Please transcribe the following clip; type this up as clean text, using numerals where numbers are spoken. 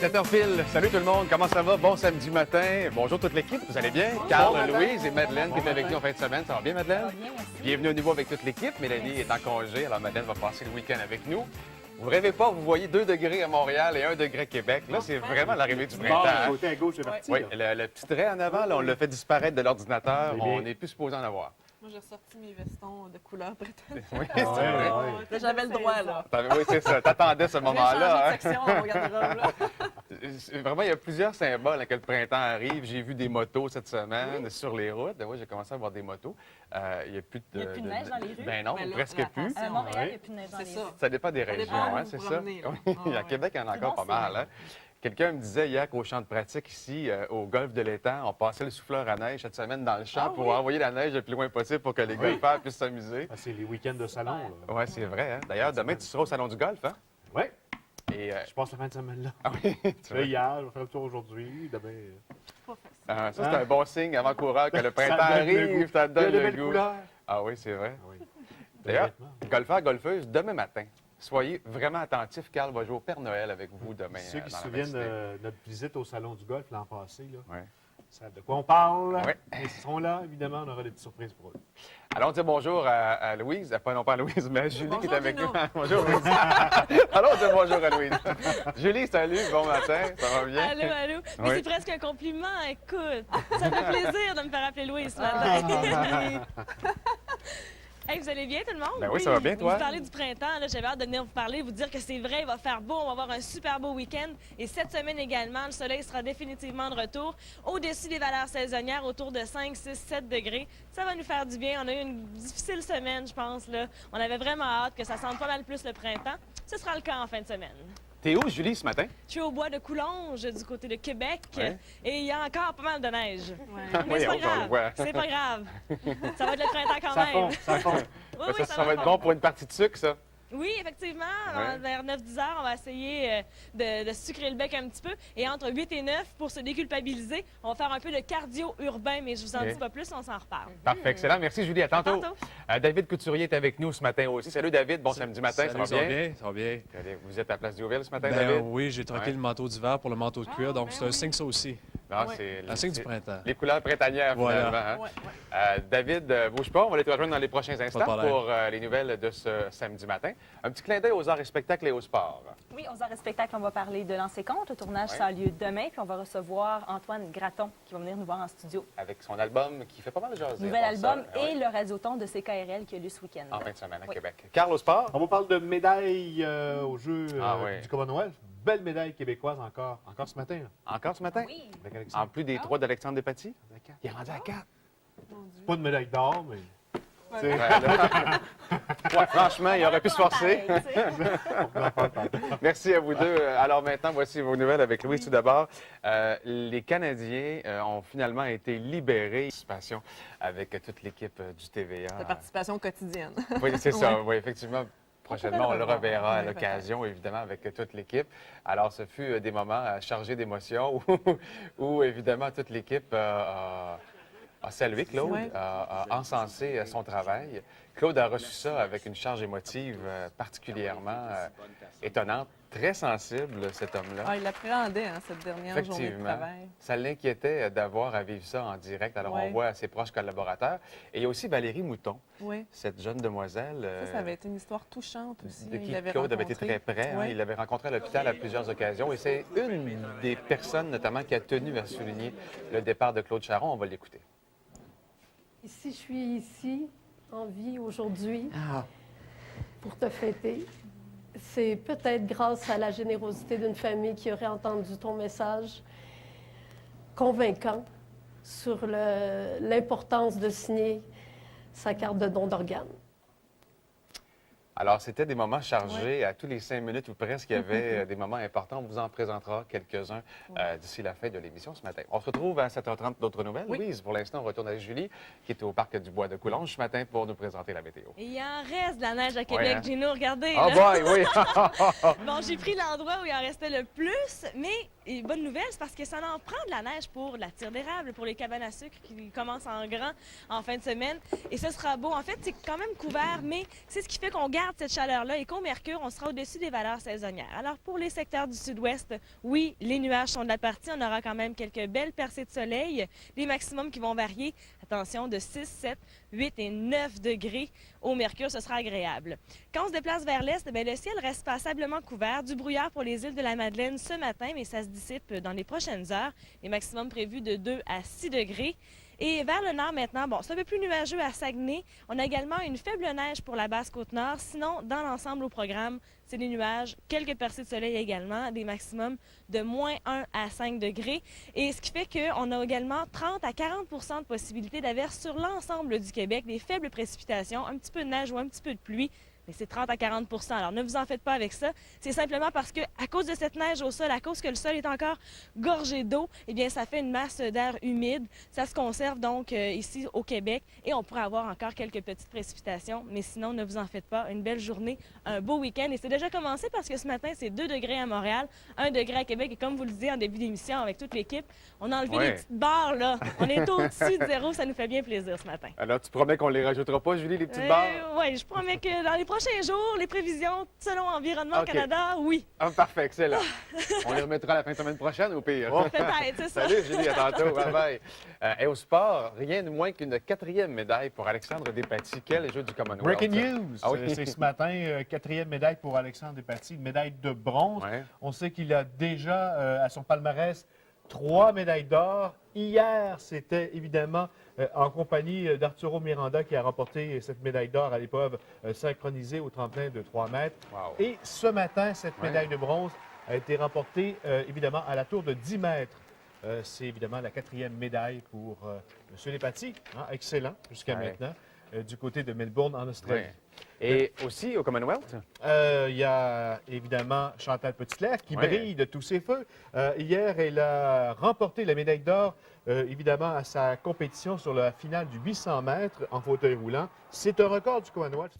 7h pile. Salut tout le monde, comment ça va? Bon samedi matin. Bonjour toute l'équipe, vous allez bien? Carl, Louise et Madeleine qui est avec nous en fin de semaine. Ça va bien, Madeleine? Ça va bien, merci. Bienvenue au niveau avec toute l'équipe. Mélanie est en congé, alors Madeleine va passer le week-end avec nous. Vous rêvez pas, vous voyez 2 degrés à Montréal et 1 degré à Québec. Là, c'est vraiment l'arrivée du printemps. Bon, côté à gauche, c'est parti. Oui, le petit trait en avant, là, on l'a fait disparaître de l'ordinateur. On n'est plus supposé en avoir. Moi, j'ai ressorti mes vestons de couleur britannique. Oui, c'est vrai. Là, j'avais le droit, là. Oui, c'est ça. T'attendais ce moment-là. Hein? Section dans mon garde-robe, là. Vraiment, il y a plusieurs symboles quand le printemps arrive. J'ai vu des motos cette semaine sur les routes. Oui, j'ai commencé à voir des motos. Il n'y a plus de... Il n'y a plus de neige dans les rues? Ben non, Mais là, presque plus. À Montréal, il n'y a plus de neige dans les rues. Ça dépend des régions, hein, c'est ça? Oui, À Québec, il y en a encore pas mal. Hein? Quelqu'un me disait hier qu'au champ de pratique ici, au golfe de l'Étang, on passait le souffleur à neige cette semaine dans le champ pour envoyer la neige le plus loin possible pour que les golfeurs puissent s'amuser. Ah, c'est les week-ends de salon. Oui, c'est vrai. Hein? D'ailleurs, demain, tu seras au salon du golf, hein? Oui. Et, Je passe la fin de semaine là. Ah oui, tu vois. Hier, je vais faire le tour aujourd'hui. Demain. Pas facile. Ça, c'est un bon signe avant-coureur que le printemps Ça donne le arrive, goût. ça te donne Il y a de le belles goût. couleurs. Ah oui, c'est vrai. Ah oui. D'ailleurs, Vêtements. golfeurs, golfeuses, demain matin, soyez vraiment attentifs. Carl va jouer au Père Noël avec vous demain. Ceux qui dans se la souviennent matinée. de notre visite au Salon du Golf l'an passé, là, Ouais. savent de quoi on parle. Ouais. Ils seront là, évidemment, on aura des petites surprises pour eux. Allons dire bonjour à Louise, pas non pas à Louise, mais à Julie qui est Bonjour, avec Gino. nous. Bonjour Louise. Allons dire bonjour à Louise. Julie, salut, bon matin, ça va bien? Allô, allô. Mais Oui. c'est presque un compliment, écoute. Ça me fait plaisir de me faire appeler Louise ce matin. Hey, vous allez bien, tout le monde? Ben oui, ça va bien, toi? Vous parlez du printemps, là, j'avais hâte de venir vous parler, vous dire que c'est vrai, il va faire beau, on va avoir un super beau week-end. Et cette semaine également, le soleil sera définitivement de retour. Au-dessus des valeurs saisonnières, autour de 5, 6, 7 degrés. Ça va nous faire du bien. On a eu une difficile semaine, je pense, là. On avait vraiment hâte que ça sente pas mal plus le printemps. Ce sera le cas en fin de semaine. T'es où, Julie, ce matin? Je suis au bois de Coulonges, du côté de Québec, Ouais. et il y a encore pas mal de neige. Ouais. Mais c'est pas Oui, on le voit. grave. C'est pas grave. Ça va être le printemps quand Ça même. fond, ça fond. Oui, Ben, oui, ça va être fondre. bon pour une partie de sucre, ça. Oui, effectivement. Ouais. Vers 9-10 heures, on va essayer de sucrer le bec un petit peu. Et entre 8 et 9, pour se déculpabiliser, on va faire un peu de cardio urbain, mais je vous en Ok. dis pas plus, on s'en reparle. Parfait, excellent. Merci, Julie. À tantôt. tantôt. David Couturier est avec nous ce matin aussi. Salut, David. Bon samedi matin, Salut, ça va bien? Ça va bien. Allez, vous êtes à Place Diouville ce matin, Ben David? oui, j'ai troqué Ouais. le manteau d'hiver pour le manteau de cuir, donc ben c'est un oui. signe ça aussi. Non, Ouais. c'est Un signe du printemps. les couleurs printanières, Voilà. finalement. Hein? Ouais, ouais. David, bouge pas, on va aller te rejoindre dans les prochains instants problème. pour les nouvelles de ce samedi matin. Un petit clin d'œil aux arts et spectacles et au sport. Oui, aux arts et spectacles, on va parler de Lancer Compte. Le tournage Ouais. ça a lieu demain, puis on va recevoir Antoine Gratton qui va venir nous voir en studio. Avec son album qui fait pas mal jaser. Nouvel à part album ça. Ah et oui. le radioton de CKRL qui a lieu ce week-end. En fin de semaine à Oui. Québec. Carl, au sport? On va parler de médailles aux Jeux Ah oui. du Commonwealth. Belle médaille québécoise encore ce matin. Là, Encore ce matin? Oui. avec Alexandre. En plus des 3 d'Alexandre Despatie? Avec quatre. Il est rendu à 4. C'est pas de médaille d'or, mais Ouais, franchement, il aurait pu se forcer. Pareil, tu sais. on en parle tantôt. Merci à vous deux. Alors maintenant, voici vos nouvelles avec Louis tout d'abord. Les Canadiens ont finalement été libérés. Participation avec toute l'équipe du TVA. La participation quotidienne. Oui, c'est ça. Ouais. Oui, effectivement. Prochainement, on le reverra à Oui, l'occasion, évidemment, avec toute l'équipe. Alors, ce fut des moments chargés d'émotions où, évidemment, toute l'équipe a salué Claude, Ouais. a encensé son travail. Claude a reçu ça avec une charge émotive particulièrement étonnante, très sensible, cet homme-là. Ah, il appréhendait, hein, cette dernière journée de Effectivement. travail. Ça l'inquiétait d'avoir à vivre ça en direct. Alors, Ouais. on voit ses proches collaborateurs. Et il y a aussi Valérie Mouton, Oui. cette jeune demoiselle. Ça avait été une histoire touchante aussi. de hein. qui Il l'avait Claude avait été rencontré. très près. Hein. Ouais. Il l'avait rencontré à l'hôpital à plusieurs occasions. Et c'est une des personnes, notamment, qui a tenu à souligner le départ de Claude Charron. On va l'écouter. Si je suis ici, en vie aujourd'hui, pour te fêter, c'est peut-être grâce à la générosité d'une famille qui aurait entendu ton message convaincant sur l'importance de signer sa carte de don d'organes. Alors, c'était des moments chargés. À tous les 5 minutes ou presque, il y avait des moments importants. On vous en présentera quelques-uns d'ici la fin de l'émission ce matin. On se retrouve à 7h30 d'autres nouvelles. Oui. Louise, pour l'instant, on retourne avec Julie, qui est au parc du Bois de Coulonges ce matin pour nous présenter la météo. Et il en reste de la neige à Québec, Ouais, hein? Gino, regardez. Oh là. boy, oui! Bon, j'ai pris l'endroit où il en restait le plus, mais bonne nouvelle, c'est parce que ça en prend de la neige pour la tire d'érable, pour les cabanes à sucre qui commencent en grand en fin de semaine. Et ce sera beau. En fait, c'est quand même couvert, mais c'est ce qui fait qu'on garde garde cette chaleur-là et qu'au mercure, on sera au-dessus des valeurs saisonnières. Alors, pour les secteurs du sud-ouest, oui, les nuages sont de la partie. On aura quand même quelques belles percées de soleil. Les maximums qui vont varier, attention, de 6, 7, 8 et 9 degrés. Au mercure, ce sera agréable. Quand on se déplace vers l'est, bien, le ciel reste passablement couvert. Du brouillard pour les îles de la Madeleine ce matin, mais ça se dissipe dans les prochaines heures. Les maximums prévus de 2 à 6 degrés. Et vers le nord maintenant, bon, c'est un peu plus nuageux à Saguenay. On a également une faible neige pour la Basse-Côte-Nord. Sinon, dans l'ensemble au programme, c'est des nuages, quelques percées de soleil également, des maximums de moins 1 à 5 degrés. Et ce qui fait qu'on a également 30 à 40 de possibilité d'averse sur l'ensemble du Québec, des faibles précipitations, un petit peu de neige ou un petit peu de pluie. Mais c'est 30 à 40 %. Alors, ne vous en faites pas avec ça. C'est simplement parce que, à cause de cette neige au sol, à cause que le sol est encore gorgé d'eau, eh bien, ça fait une masse d'air humide. Ça se conserve donc ici au Québec et on pourrait avoir encore quelques petites précipitations. Mais sinon, ne vous en faites pas. Une belle journée, un beau week-end. Et c'est déjà commencé parce que ce matin, c'est 2 degrés à Montréal, 1 degré à Québec. Et comme vous le disiez en début d'émission avec toute l'équipe, on a enlevé les petites barres, là. On est au-dessus de zéro. Ça nous fait bien plaisir ce matin. Alors, tu promets qu'on les rajoutera pas, Julie, les petites barres? Oui, je promets que dans les prochains jours, les prévisions, selon Environnement Canada, oui. Ah, parfait, excellent. On les remettra la fin de semaine prochaine, au pire. Peut-être, c'est ça. Salut, Julie, à tantôt. Bye-bye. Et au sport, rien de moins qu'une 4e médaille pour Alexandre Despatie. Quel jeu du Commonwealth? Breaking news! Ah oui. C'est ce matin, 4e médaille pour Alexandre Despatie, une médaille de bronze. Ouais. On sait qu'il a déjà à son palmarès 3 médailles d'or. Hier, c'était évidemment en compagnie d'Arturo Miranda qui a remporté cette médaille d'or à l'épreuve synchronisée au tremplin de 3 mètres. Wow. Et ce matin, cette médaille de bronze a été remportée évidemment à la tour de 10 mètres. C'est évidemment la 4e médaille pour M. Despatie. Hein, excellent jusqu'à maintenant, du côté de Melbourne en Australie. Ouais. Et aussi au Commonwealth? Il y a évidemment Chantal Petitclerc qui brille de tous ses feux. Hier, elle a remporté la médaille d'or, évidemment, à sa compétition sur la finale du 800 mètres en fauteuil roulant. C'est un record du Commonwealth.